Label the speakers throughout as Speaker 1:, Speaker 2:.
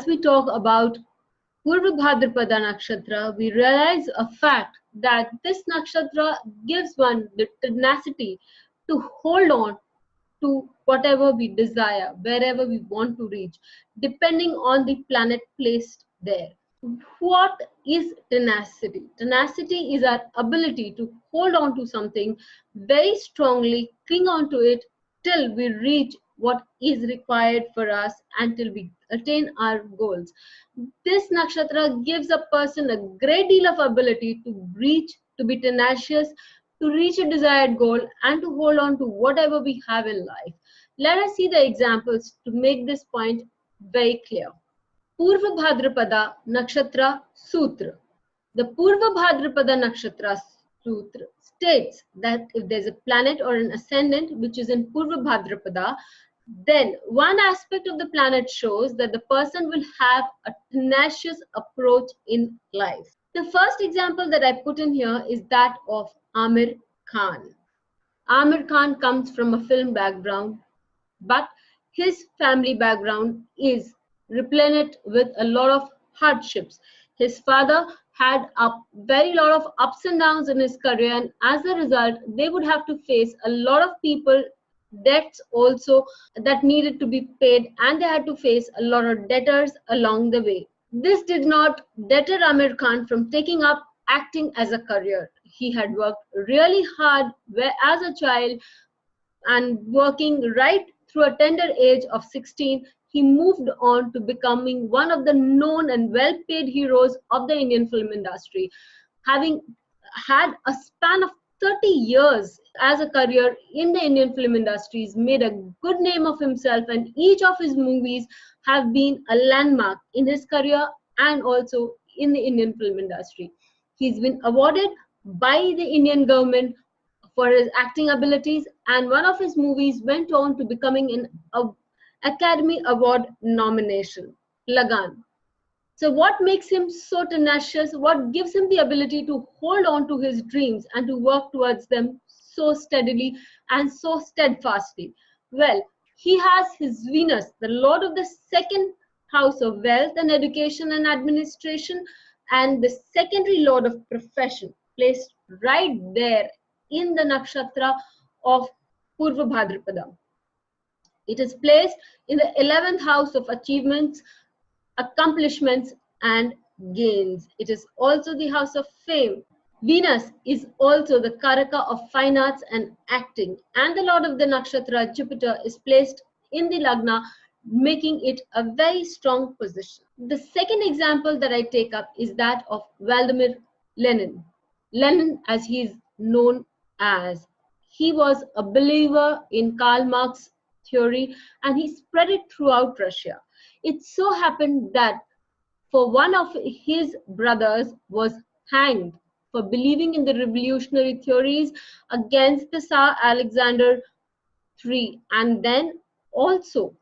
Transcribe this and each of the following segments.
Speaker 1: as we talk about Purvabhadrapada nakshatra, we realize a fact that this nakshatra gives one the tenacity to hold on to whatever we desire, wherever we want to reach, depending on the planet placed there. What is tenacity? Tenacity is our ability to hold on to something very strongly, cling on to it till we reach what is required for us, until we attain our goals. This nakshatra gives a person a great deal of ability to reach, to be tenacious, to reach a desired goal, and to hold on to whatever we have in life. Let us see the examples to make this point very clear. Purvabhadrapada Nakshatra Sutra. The Purvabhadrapada Nakshatra Sutra states that if there's a planet or an ascendant which is in Purvabhadrapada, then one aspect of the planet shows that the person will have a tenacious approach in life. The first example that I put in here is that of Aamir Khan. Aamir Khan comes from a film background, but his family background is replenished with a lot of hardships. His father had a very lot of ups and downs in his career, and as a result, they would have to face a lot of people, debts also that needed to be paid, and they had to face a lot of debtors along the way. This did not deter Aamir Khan from taking up acting as a career. He had worked really hard as a child, and working right through a tender age of 16, he moved on to becoming one of the known and well-paid heroes of the Indian film industry. Having had a span of 30 years as a career in the Indian film industry, he's made a good name of himself, and each of his movies have been a landmark in his career and also in the Indian film industry. He's been awarded by the Indian government for his acting abilities, and one of his movies went on to becoming an Academy Award nomination, Lagan. So what makes him so tenacious? What gives him the ability to hold on to his dreams and to work towards them so steadily and so steadfastly? Well, he has his Venus, the lord of the second house of wealth and education and administration, and the secondary lord of profession, placed right there in the nakshatra of Purvabhadrapada. It is placed in the 11th house of achievements, accomplishments, and gains. It is also the house of fame. Venus is also the karaka of fine arts and acting, and the lord of the nakshatra, Jupiter, is placed in the lagna, making it a very strong position. The second example that I take up is that of Vladimir Lenin. Lenin, as he is known as, he was a believer in Karl Marx theory, and he spread it throughout Russia. It so happened that for one of his brothers was hanged for believing in the revolutionary theories against the Tsar Alexander III, and then also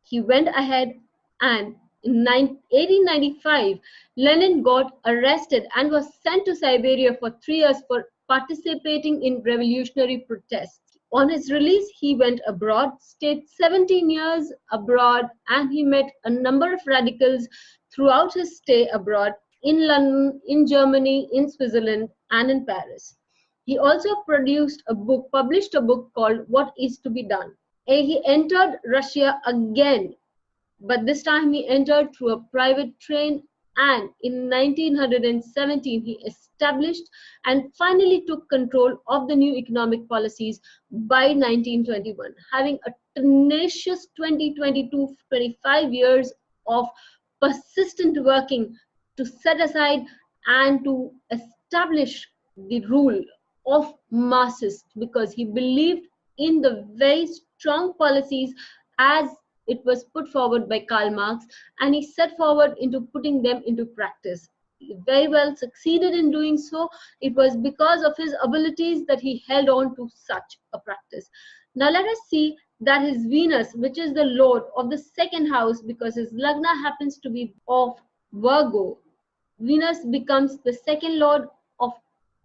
Speaker 1: he went ahead, and in 1895 Lenin got arrested and was sent to Siberia for 3 years for participating in revolutionary protests. On his release, he went abroad, stayed 17 years abroad, and he met a number of radicals throughout his stay abroad in London, in Germany, in Switzerland, and in Paris. He also published a book called What Is to Be Done. He entered Russia again, but this time he entered through a private train, and in 1917 he established and finally took control of the new economic policies by 1921, having a tenacious 25 years of persistent working to set aside and to establish the rule of masses, because he believed in the very strong policies as it was put forward by Karl Marx, and he set forward into putting them into practice. He very well succeeded in doing so. It was because of his abilities that he held on to such a practice. Now let us see that his Venus, which is the lord of the second house, because his Lagna happens to be of Virgo, Venus becomes the second lord of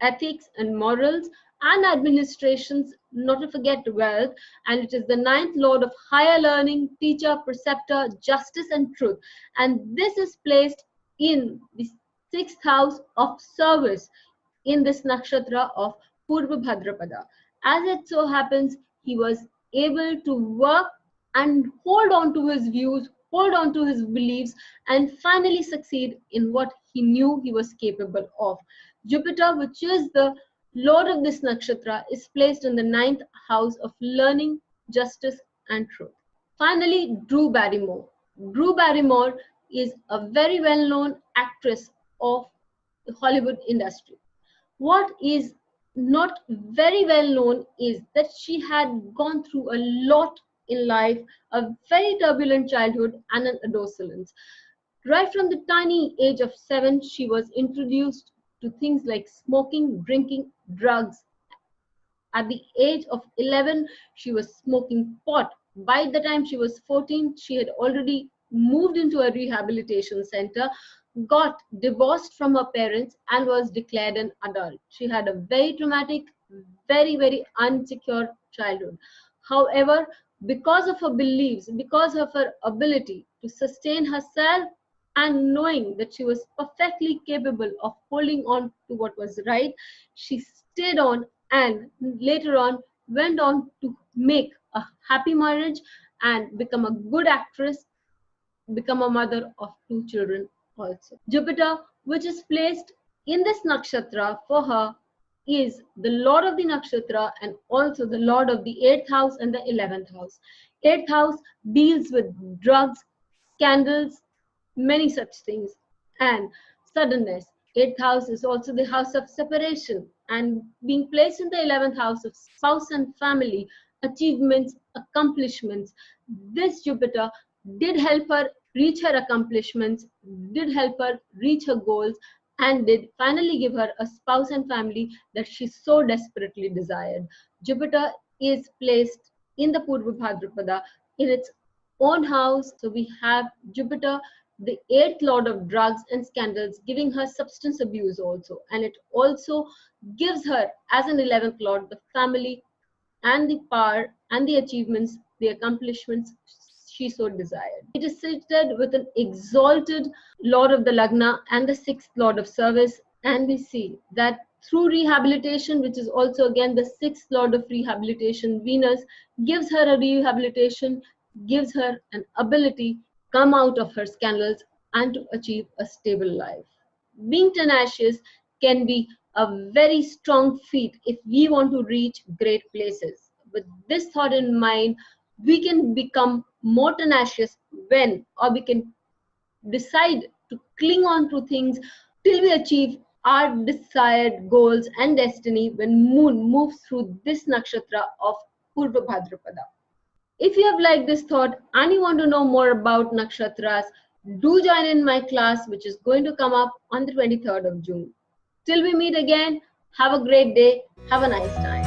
Speaker 1: ethics and morals and administrations, not to forget wealth, and it is the ninth lord of higher learning, teacher, preceptor, justice and truth. And this is placed in the sixth house of service in this nakshatra of Purvabhadrapada. As it so happens, he was able to work and hold on to his views, hold on to his beliefs, and finally succeed in what he knew he was capable of. Jupiter, which is the lord of this nakshatra, is placed in the ninth house of learning, justice, and truth. Finally, Drew Barrymore. Drew Barrymore is a very well-known actress of the Hollywood industry. What is not very well known is that she had gone through a lot in life, a very turbulent childhood and an adolescence. Right from the tiny age of 7, she was introduced to things like smoking, drinking, drugs. At the age of 11, she was smoking pot. By the time she was 14, she had already moved into a rehabilitation center, got divorced from her parents, and was declared an adult. She had a very traumatic, very, very unsecure childhood. However, because of her beliefs, because of her ability to sustain herself, and knowing that she was perfectly capable of holding on to what was right, she stayed on and later on went on to make a happy marriage and become a good actress, become a mother of 2 children also. Jupiter, which is placed in this nakshatra for her, is the lord of the nakshatra and also the lord of the 8th house and the 11th house. 8th house deals with drugs, scandals, many such things, and suddenness. 8th house is also the house of separation, and being placed in the 11th house of spouse and family, achievements, accomplishments. This Jupiter did help her reach her accomplishments, did help her reach her goals, and did finally give her a spouse and family that she so desperately desired. Jupiter is placed in the Purva Bhadrapada in its own house. So we have Jupiter, the 8th lord of drugs and scandals, giving her substance abuse also. And it also gives her, as an 11th lord, the family and the power and the achievements, the accomplishments she so desired. It is seated with an exalted lord of the Lagna and the 6th lord of service. And we see that through rehabilitation, which is also again the 6th lord of rehabilitation, Venus, gives her a rehabilitation, gives her an ability to come out of her scandals and to achieve a stable life. Being tenacious can be a very strong feat if we want to reach great places. With this thought in mind, we can become more tenacious when, or we can decide to cling on to things till we achieve our desired goals and destiny when moon moves through this nakshatra of Purva Bhadrapada. If you have liked this thought and you want to know more about nakshatras, do join in my class, which is going to come up on the 23rd of June. Till we meet again, have a great day, have a nice time.